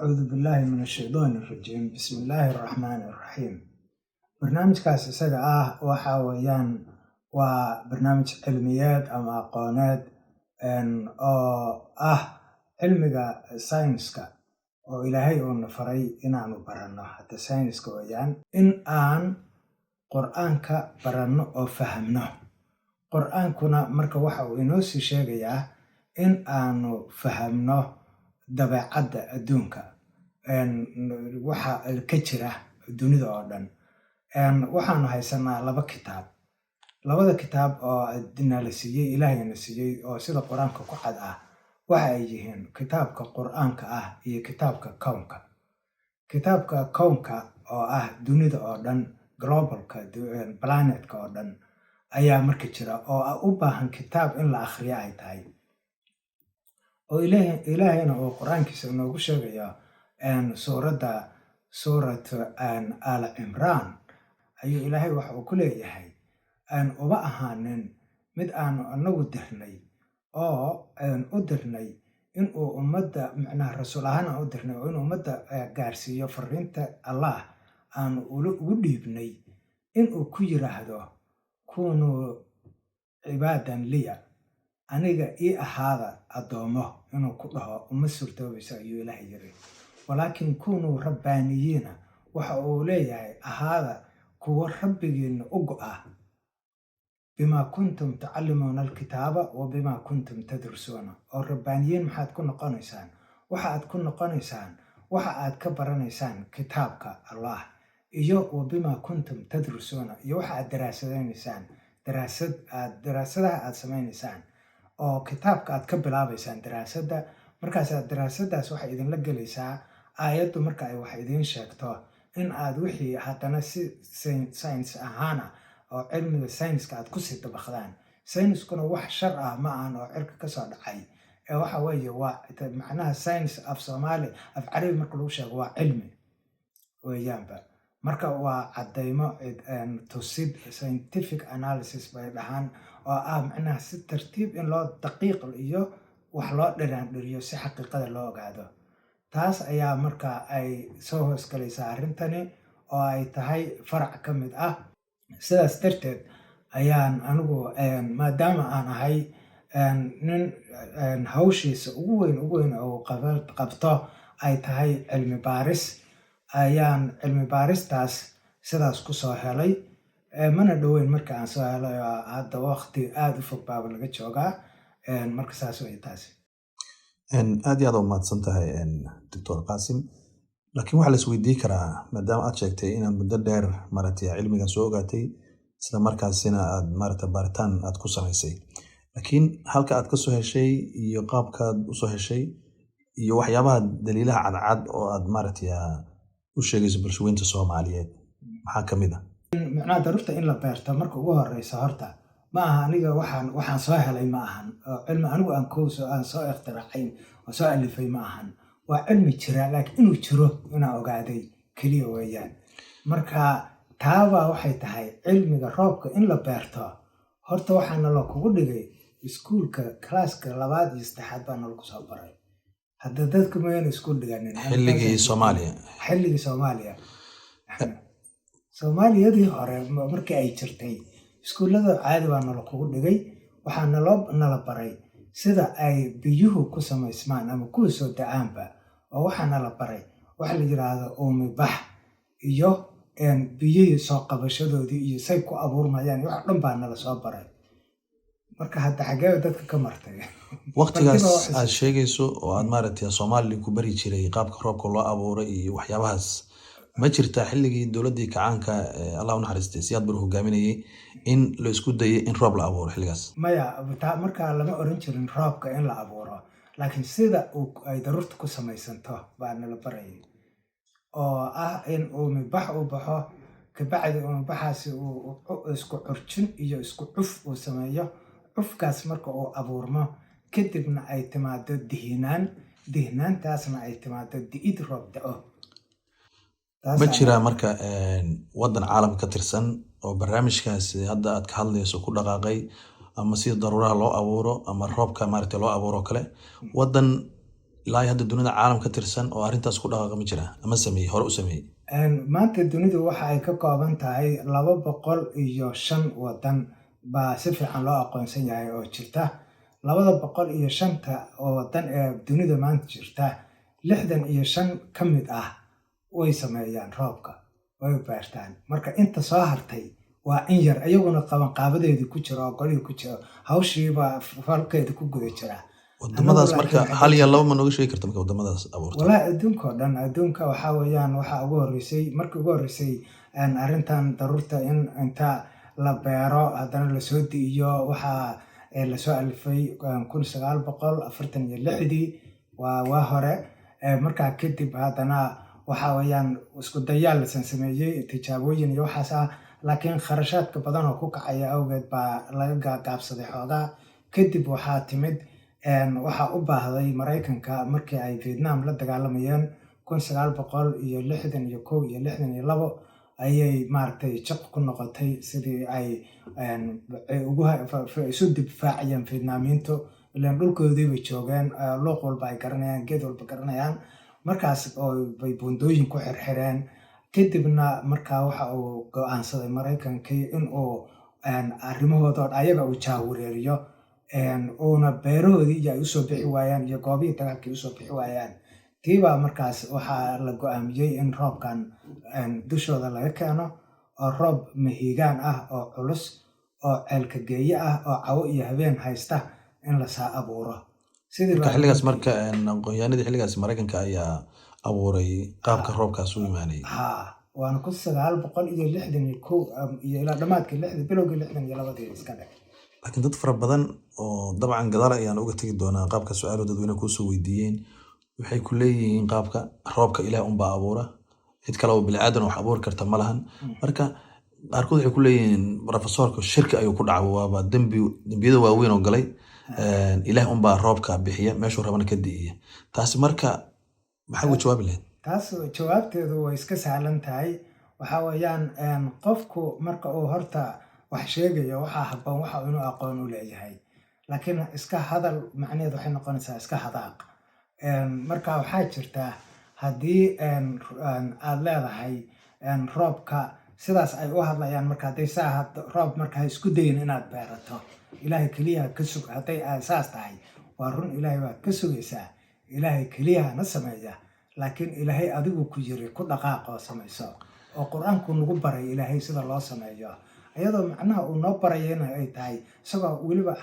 أعوذ بالله من الشيطان الرجيم بسم الله الرحمن الرحيم برنامجkaas isaga waxa weeyaan waa barnaamij cilmiyeed ama aqooneed oo cilmiga sayniska oo Ilaahay uu faray inaanu baranno hada sayniska weeyaan in aan Qur'aanka baranno oo fahamno Qur'aankuna marka waxa uu inoo sii sheegayaa in aanu fahamno dabeecadda adduunka waxa ka jira dunida oo dhan waxaanu haysanaa laba kitaab labada kitaab oo la siiyay Ilaahayna siiyay oo sida Qur'aanka ku cad waxa ay yihiin kitaabka Qur'aanka iyo kitaabka kownka kitaabka kownka oo dunida oo dhan globalka planetka oo dhan ayaa marka jira oo u baahan kitaab in la akhriyo ay tahay oo Ilaahayna oo Qur'aankiisa noogu sheegaya suurat Al-Imran ayuu Ilaahay waxa uu ku leeyahay uba ahaanin mid aan anagu dirnay oo u dirnay in uu ummadda macnaha rasuul ahaan u dirnay oo in ummadda gaarsiiyo fariinta Allah aan ugu dhiibnay in uu ku yiraahdo kunu ibaadan liya aniga ahaada adoomo inuu ku dhaho uma suurtoobayso ayuu Ilaahay yiri walaakin kunu rabbaaniyiina waxa uu leeyahay ahaada kuwa rabbigiina u go'a bima kuntum ta'allimuna al-kitaaba wa bima kuntum tadrusuuna oo rabbaaniyiin maxaad ku noqonaysaan waxa aad ku noqonaysaan waxa aad ka baranaysaan kitaabka Allah iyo wa bima kuntum tadrusuuna iyo waxa aad daraasadaysaan daraasadaha aad samaynaysaan oo kitaabka aad ka bilaabaysaan daraasadda markaas daraasadaas waxa idin la galaysaa aayaddu marka ay wax idin sheegto in aad wixii hadana si science ahaan oo cilmiga sayniska aad ku sii dabaqdaan sayniskuna wax shar ma aan oo cirka ka soo dhacay waxa weeye waa macnaha science af Soomaali af Carabi marka lagu sheego waa cilmi weeyaanba marka waa cadeymo tusid scientific analysis bay dhahan oo macnaha si tartiib in loo daqiiq iyo wax loo dhiraandhiriyo si xaqiiqada loo ogaado taas ayaa marka ay soo hoos galaysaa arrintani oo ay tahay farac ka mid sidaas darteed ayaan anigu maadaama aan ahay nin hawshiisa ugu weyn oo qabto ay tahay cilmi baaris ayaan cilmi baaristaas sidaas ku soo helay mana dhaweyn marka aan soo helay hadda waqti aad u fog baa laga joogaa marka saas way taasi aad iyo aad u mahadsan tahay Dr. Qaasim laakiin waxa la isweydiin karaa maadaama aad sheegtay inaad muddo dheer maratay cilmiga soo ogaatay isla markaasina aad baaritaan aad ku samaysay laakiin halka aad ka soo heshay iyo qaabka aad u soo heshay iyo waxyaabaha daliilaha cadcad oo aad maratay u sheegayso bulshooyinka Soomaaliyeed maxaa kamid macnaha daruurta in la beerto marka ugu horeysa horta ma aha aniga waxaan soo helay ma ahan cilmi anigu aan soo ikhtiraacay oo soo alifay ma ahan waa cilmi jira laakiin inuu jiro inaan ogaaday kaliya weeyaan marka taaba waxay tahay cilmiga roobka in la beerto horta waxaana la kugu dhigay iskuulka classka 2 iyo 3 baan lagu soo baray hadda dadku ma inay iskuul dhiganin xilligii Soomaaliya Soomaaliyadii hore markii ay jirtay iskuulada caadi baa nala kugu dhigay waxaana nala baray sida ay biyuhu ku samaysmaan ama ku soo da'aanba oo waxaana la baray waxa la yiraahdo uumibax iyo biyihii soo qabashadoodii iyo say ku abuurmayaan wax dhan baa nala soo baray marka hadda xagee dadka ka martay waqtigaas aad sheegayso oo aad maaragtay Soomaaliya ku bari jiray qaabka roobka loo abuuro iyo waxyaabahaas ma jirta xilligii dawladda kacaanka Allah u naxariistay siyaad bar hogaaminayay in la isku dayay in roob la abuuro xilligaas maya marka lama oran jirin roobka in la abuuro laakiin sida ay daruurta ku samaysanto baa nala barayay oo in uumibax u baxo ka bacdi uumibaxaasi uu isku curjin iyo isku cuf uu sameeyo cufkaas marka uu abuurmo kadibna ay timaado dihnaantaasna ay timaado di'id roob da'o ma jira marka wadan caalam ka tirsan oo barnaamijkaas hadda aad ka hadlayso ku dhaqaaqay ama si daruuraha loo abuuro ama roobka maartay loo abuuro kale wadan ilaa hadda dunida caalam ka tirsan oo arrintaas ku dhaqaaqa ma jira ama sameeyey hore u sameeyey? maanta dunidu waxa ay ka kooban tahay 205 wadan baa si fiican loo aqoonsan yahay oo jirta. 205 oo wadan ee dunida maanta jirta 65 ka mid ah way sameeyaan roobka, way beertaan. Marka inta soo hartay waa in yar, ayaguna qabanqaabadeedii ku jira oo golihii ku jira, hawshiiba falkeeda ku guda jira. wadamadaas marka hal iyo laba ma nooga sheegi karta marka wadamadaas abuurta? Walaa adduunka oo dhan, adduunka waxaa weeyaan waxaa ugu horreysay markii ugu horreysay arrintan daruurta in inta la beero haddana lasoo di'iyo waxaa lasoo alifay 1946 waa hore. Markaa kadib haddana waxaa weeyaan isku dayaal la sameeyey, tijaabooyin iyo waxaas ah, laakiin kharashaadka badan oo ku kacaya awgeed baa laga gaabsaday xoogaa. Kadib waxaa timid waxaa u baahday Maraykanka markii ay Vietnam la dagaalamayeen 1961 iyo 62 ayay maaragtay jaq ku noqotay sidii ay isu difaacayeen Vietnamiintu. ilaan dhulkoodii bay joogeen, luuq walba ay garanayaan, geed walba garanayaan. Markaas bay buundooyin ku xirxireen. Kadibna markaa waxa uu go'aansaday Maraykankii in uu arrimahooda ayaga uu jaawareeriyo, uuna beerahoodii ay usoo bixi waayaan iyo goobihii dagaalkii usoo bixi waayaan. Tiibaa markaas waxaa la go'aamiyey in roobkan dushooda laga keeno, oo roob mahiigaan ah oo culus oo ceelka geeye ah oo cawo iyo habeen haysta in lasaa abuuro. marka xilligaas marka aqoonyahanadii xilligaas Maraykanka ayaa abuuray qaabka roobkaas u imaanayay. waana 1961 iyo ilaa dhamaadkii bilowgii 62 iska dhig. laakiin dad fara badan oo dabcan gadaal ayaan uga tegi doonaa qaabka su'aalo dadweyne kusoo weydiiyeen waxay ku leeyihiin qaabka roobka ilaah unbaa abuura, cid kale oo bini'aadan wax abuuri karta ma lahan. marka qaarkood waxay ku leeyihiin profesorka shirki ayuu ku dhacay, waaba dembiyada waaweyn oo galay, ilaah unbaa roobka bixiya meeshuu rabana ka di'iya. taasi marka maxaa uga jawaabi lahayd? taas jawaabteedu way iska sahlan tahay. waxaa weeyaan qofku marka uu horta wax sheegayo waxaa habboon waxa inuu aqoon u leeyahay, laakiin iska hadal macnaheedu waxay noqonaysaa iska hadaaq. marka waxaa jirta haddii aad leedahay roobka sidaas ay u hadlayaan, marka hadday roob marka ha isku dayin inaad beerato, ilaahay keliya ka sug. hadday saas tahay waa run, ilaahay baad ka sugaysaa, ilaahay keliya hana sameeya. laakiin ilaahay adigu ku yiri ku dhaqaaq oo samayso, oo qur-aanku nagu baray ilaahay sida loo sameeyo, iyadoo macnaha uu noo barayana ay tahay isagoo weliba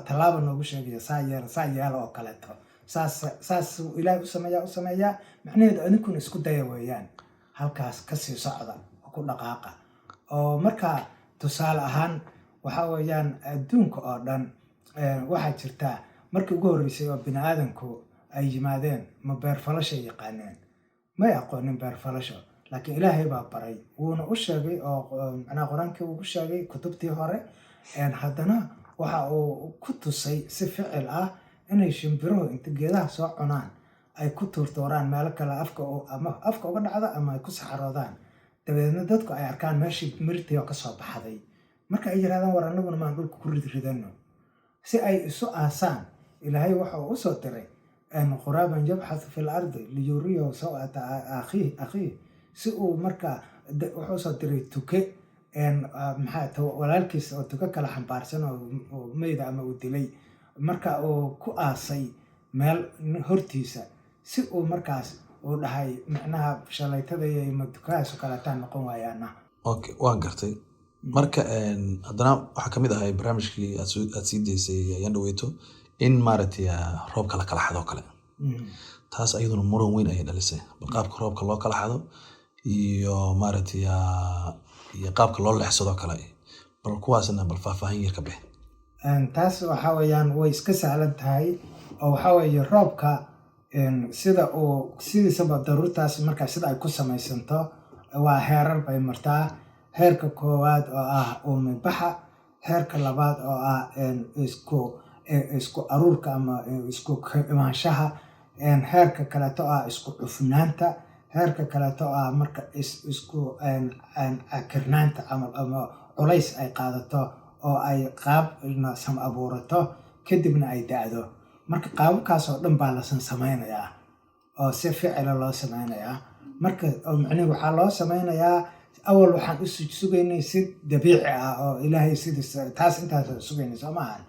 tallaabo noogu sheegaya saa yeela oo kaleeto. saas ilaahay u sameeyaa macnaheedu adinkuna isku daya weeyaan, halkaas kasii socda oo ku dhaqaaqa. oo marka tusaale ahaan waxaa weeyaan adduunka oo dhan waxaa jirta markii ugu horreysay oo bini'aadanku ay yimaadeen ma beerfalasho yaqaaneen? may aqoonin beerfalasho, laakiin ilaahay baa baray, wuuna u sheegay oo macnaha qur-aankii ugu sheegay kutubtii hore. haddana waxa uu ku tusay si ficil ah inay shimbiruhu inta geedaha soo cunaan ay ku tuurtuuraan meelo kale afka uga dhacda ama ay ku saxaroodaan. dabadeedna dadku ay arkaan meeshii mirtii oo kasoo baxday, marka ay yidhahdaan war annaguna maan dhulka ku ridridano si ay isu aasaan. ilaahay waxa uu usoo diray quraaban yabxathu fil ardi liyuriyahu saw'ata akhiih, si uu marka wuxuu soo diray tuke walaalkiis oo tuke kala xambaarsan oo meyda ama uu dilay, marka uu ku aasay meel hortiisa si uu markaas uu dhahay macnaha shalaytada iyo madukahaas oo kaleetaan noqon waayaana. okay, waan gartay. marka haddana waxaa ka mid ahay barnaamijkii aad sii daysay ayaan dhaweyto in maaragtay roobka la kala xado kale. taas ayaduna muran weyn ayay dhalisay, bal qaabka roobka loo kala xado iyo maaragtay iyo qaabka loo leexsado kale, bal kuwaasna bal faahfaahin yar ka bixi. taas waxaa weeyaan way iska sahlan tahay, oo waxaa weeye roobka sidiisaba daruurtaas markaa sida ay ku samaysanto waa heerar bay martaa. heerka koowaad oo ah uumibaxa, heerka labaad oo ah isku aruurka ama isku imaanshaha, heerka kaleeto ah isku cufnaanta, heerka kaleeto ah marka isku akirnaanta ama culays ay qaadato oo ay qaab sam abuurato kadibna ay da'do. marka qaababkaasoo dhan baa lasan samaynayaa oo si ficila loo samaynayaa. marka macnihi waxaa loo samaynayaa awal waxaan u sugaynay si dabiici ah oo ilaahay sidiisa taas intaas sugaynay soo maahan.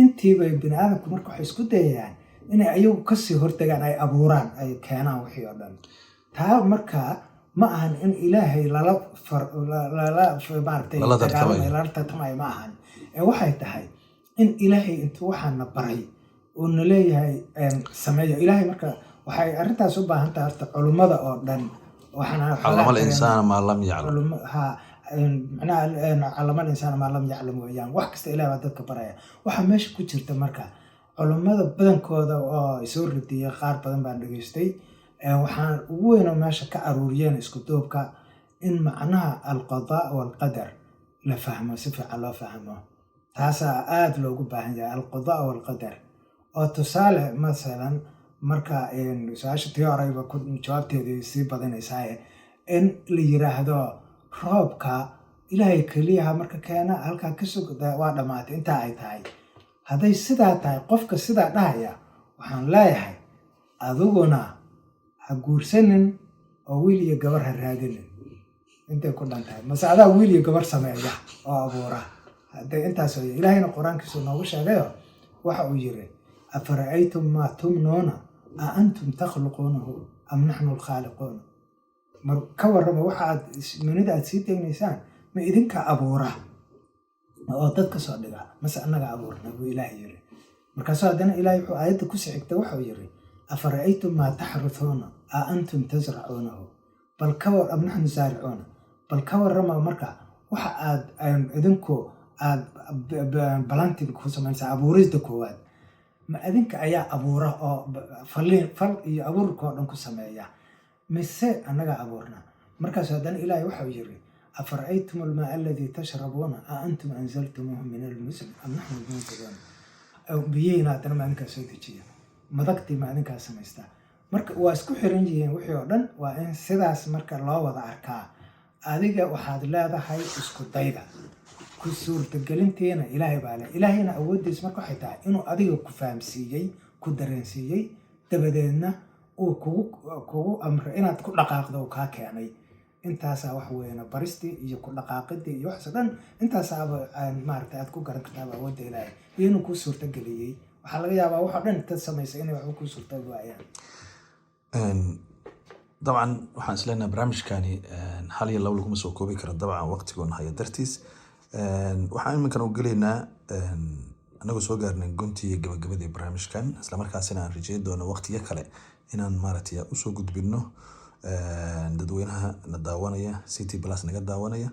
intiibay bini aadamku marka waxay isku dayayaan inay ayagu kasii hortagaan, ay abuuraan, ay keenaan wixii oo dhan. taa marka ma ahan in ilaahay lala tartamayo ma ahan. waxay tahay in ilaahay intuu waxaana baray uu na leeyahay sameeyo. ilaahay marka waxay arrintaas u baahan tahay horta culummada oo dhan. علم الإنسان ما لم يعلم. علم الإنسان ما لم يعلم ويaan wax kasta ilaahay baa dadka baraya. waxaa meesha ku jirta marka culummada badankooda oo soo ridiyay qaar badan baan dhageystay. waxaan ugu weynoo meesha ka aruuriyeen isku duubka in macnaha alqadaa walqadar la fahmo, si fiican loo fahmo. taasaa aada loogu baahan yahay, alqadaa walqadar. oo tusaale masalan marka su-aasha tii horeyba jawaabteedii sii badanaysaa in la yiraahdo roobka ilaahay keliyaha marka keena halkaa ka sugda waa dhammaatay intaa ay tahay. hadday sidaa tahay qofka sidaa dhahaya waxaan leeyahay adiguna ha guursanin oo wiil iyo gabar ha raadinin intay ku dhan tahay. mase adaa wiil iyo gabar sameeya oo abuura. hadday intaas ilaahayna qur-aankiisu noogu sheegayo waxa uu yiri afara'aytum maa tumnuuna a antum takhluquunahu am naxnu alkhaaliquun. mar ka warrama waxaad manida aad sii degnaysaan ma idinka abuura oo dadka soo dhiga mase annaga abuurna buu ilaahay yiri. markaasuu haddana ilaahay wuxuu aayadda ku sixigta wuxuu yiri afara'aytum maa taxrutuuna a antum tasracuunahu bal ka war am naxnu saaricuuna. bal ka warrama marka waxa aad idinku aad balantiga ku samaynaysaa abuurista koowaad ma adinka ayaa abuura oo fal iyo abuurka oo dhan ku sameeya mise annaga abuurna. markaas haddana ilaahay waxau yiri afara'aytum almaa alladii tashrabuuna a antum anzaltumuuhu min almusn am naxnu almunziluun. biyeyna haddana ma adinkaa soo dejiya, madagtii ma adinkaa samaystaa. marka waa isku xiran yihiin wixii oo dhan. waa in sidaas marka loo wada arkaa. adiga waxaad leedahay isku dayda ku suurtagelintiina ilaahay baa leh. ilaahayna awooddiis marka waxay tahay inuu adiga ku fahamsiiyey, ku dareensiiyey, dabadeedna uu kugu amray inaad ku dhaqaaqdo uu kaa keenay. intaasaa wax weyna baristii iyo ku dhaqaaqidii iyo waxaas dhan intaasaaba maaragtay aad ku garan kartaaba awoodda ilaahay iyo inuu kuu suurtageliyey. waxaa laga yaabaa waxoo dhan intaad samaysa inay waxba kuu suurtagi waayaan. dabcan waxaan isleenahay barnaamijkani hal iyo labo laguma soo koobi karo dabcan waqtigoon haya dartiis. waxaan iminkan u gelaynaa anagoo soo gaarnay guntii iyo gabagabadii barnaamijkan, islamarkaasina aan rajeyn doono waqtiyo kale inaan maaragtay usoo gudbino dadweynaha na daawanaya, city plus naga daawanaya,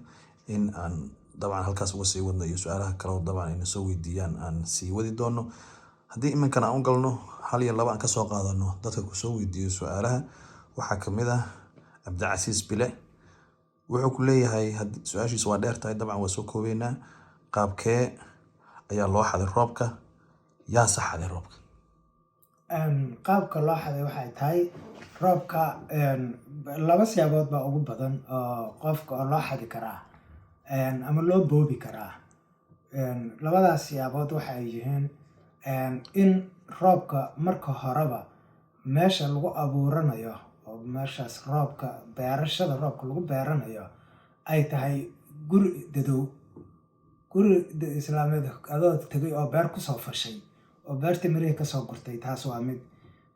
in aan dabcan halkaas uga sii wadno iyo su-aalaha kale oo dabcan ayna soo weydiiyaan aan sii wadi doono. haddii iminkan aan u galno hal iyo labo aan kasoo qaadano dadka kusoo weydiiyo su-aalaha, waxaa kamid ah cabdicasiis bile. wuxuu ku leeyahay su-aashiisa waa dheer tahay, dabcan waa soo koobeynaa. qaabkee ayaa loo xaday roobka? yaa saxaday roobka? qaabka loo xaday waxay tahay roobka laba siyaabood baa ugu badan oo qofka oo loo xadi karaa ama loo boobi karaa. labadaas siyaabood waxay yihiin in roobka marka horeba meesha lagu abuuranayo oo meeshaas roobka beerashada roobka lagu beeranayo ay tahay guri dadow, guri islaameed adoo tegay oo beer kusoo fashay oo beerta mirihii kasoo gurtay. taas waa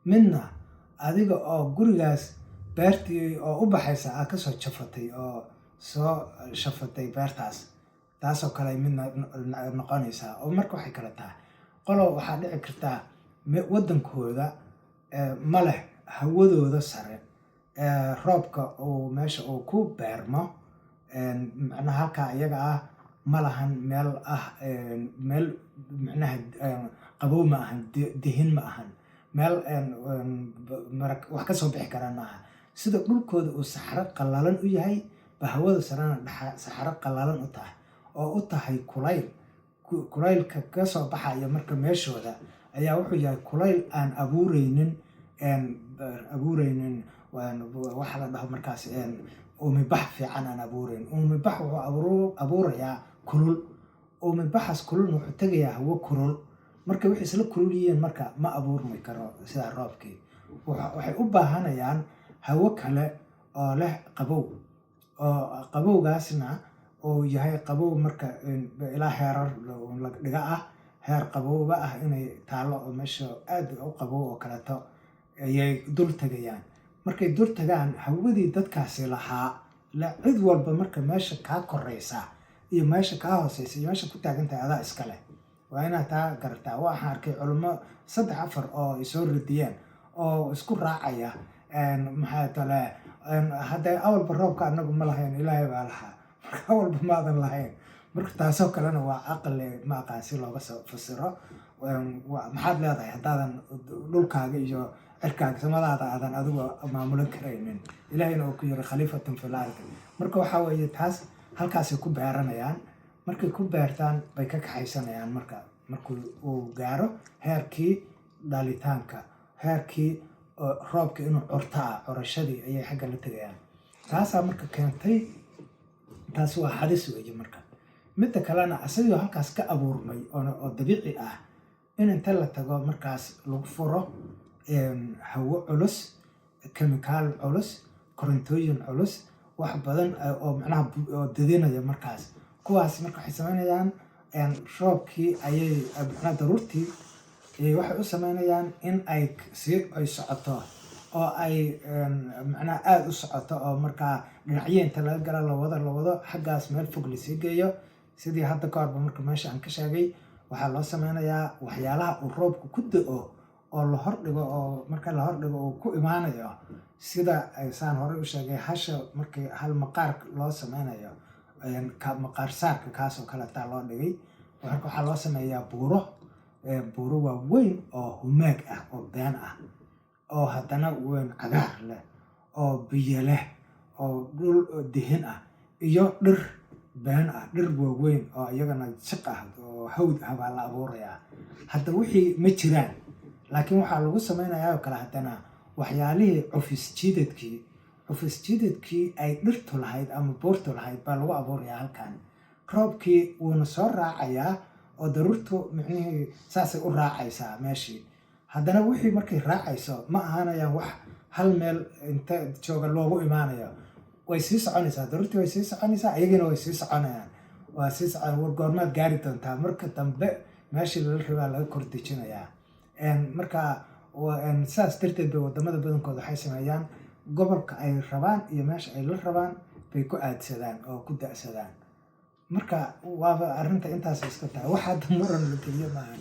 midna adiga oo gurigaas beertii oo u baxaysa aad kasoo jafatay oo soo shafatay beertaas. taasoo kale midna noqonaysaa. oo marka waxay kala tahay qolo waxaa dhici kartaa wadankooda ma leh hawadooda sare roobka uu meesha uu ku beermo. macnaha halkaa iyaga ah ma lahan meel meel macnaha qabow ma ahan, dihin ma ahan, meel wax kasoo bixi kara maaha. sida dhulkooda uu saxaro qallalan u yahay ba hawada sarena saxaro qallalan u tahay oo u tahay kulaylka kasoo baxaya marka meeshooda ayaa wuxuu yahay kulayl aan abuureynin waxa la dhaho markaas uumibax fiican aan abuureyn. uumibax wuxuu abuurayaa kulul. uumibaxaas kululna wuxuu tegayaa hawo kulul marka waxay isla kululiyeen marka ma abuurmi karo sida roobkii. Waxay u baahanayaan hawo kale oo leh qabow, oo qabowgaasna uu yahay qabow marka ilaa heerar la dhiga ah, heer qabowba ah inay taalo oo meesha aad u qabow oo kaleeto ayay dul tagayaan. Markay dul tagaan hawadii dadkaasi lahaa cid walba marka meesha kaa koraysa iyo meesha kaa hooseysa iyo meesha ku taagan tahay adaa iska leh. Waa inaad taa garataa. Waxaan arkay culimo 3-4 oo ay soo ridiyeen oo isku raacaya maxaa tale hadday awalba roobka anagu ma lahayn, Ilaahay baa lahaa. Marka awalba maadan lahayn. Marka taasoo kalena waa caqli ma aqaan si looga soo fasiro. Maxaad leedahay haddaadan dhulkaaga iyo cirkaaga samadaada aadan adigu maamulan karaynin, Ilaahayna uu ku yiri khaliifatun fil ardi. Marka waxaa weeye taas halkaasay ku beeranayaan. Markay ku beertaan bay ka kaxaysanayaan markuu uu gaaro heerkii dhalitaanka, heerkii roobka inuu curashadii ayay xagga la tegayaan. Taasaa marka keentay, taas waa halis weeye marka. Midda kalena asagoo halkaas ka abuurmay oo dabiici ah in inta la tago markaas lagu furo hawo culus, chemical culus, korontooyin culus, wax badan oo macnaha oo dadinaya markaas. Kuwaas marka waxay sameynayaan roobkii ayay macnaha daruurtii waxay u sameynayaan in ay socoto oo ay macnaha aad u socoto oo markaa dhinacyo inta laga gala la wado xaggaas meel fog lasii geeyo. Sidii hadda ka horba marka meesha aan ka sheegay waxaa loo sameynayaa waxyaalaha uu roobku ku da'o oo la hordhigo, oo marka la hordhigo uu ku imaanayo sida saan hore u sheegay hasha markii hal maqaar loo sameynayo maqaar saarka kaas oo kale taa loo dhigay. Waxaa loo sameeyaa buuro waaweyn oo humaag ah oo been ah oo haddana weyn cagaar leh oo biyo leh oo dhul dihin ah iyo dhir been ah, dhir waaweyn oo iyagana shaq ah oo hawd ah baa la abuurayaa. Hadda wixii ma jiraan, laakiin waxaa lagu sameynayaa oo kale haddana waxyaalihii cufis jiidadkii ay dhirtu lahayd ama buurtu lahayd baa lagu abuurayaa halkan. Roobkii wuuna soo raacayaa oo daruurtu micnihii saasay u raacaysaa meeshii. Haddana wixii markay raacayso ma ahaanayaan wax hal meel inta jooga loogu imaanayo. Way sii soconaysaa, daruurtii way sii soconaysaa, iyagana way sii soconayaan. Waa sii socon war goormaad gaari doontaa marka dambe meeshii lala rabaa laga kor dejinayaa. Marka saas darteed bay wadamada badankooda waxay sameeyaan gobolka ay rabaan iyo meesha ay la rabaan bay ku aadsadaan oo ku da'sadaan. Marka waaba arrinta intaas iska tahay. Waxaad muran la geliyo maahan.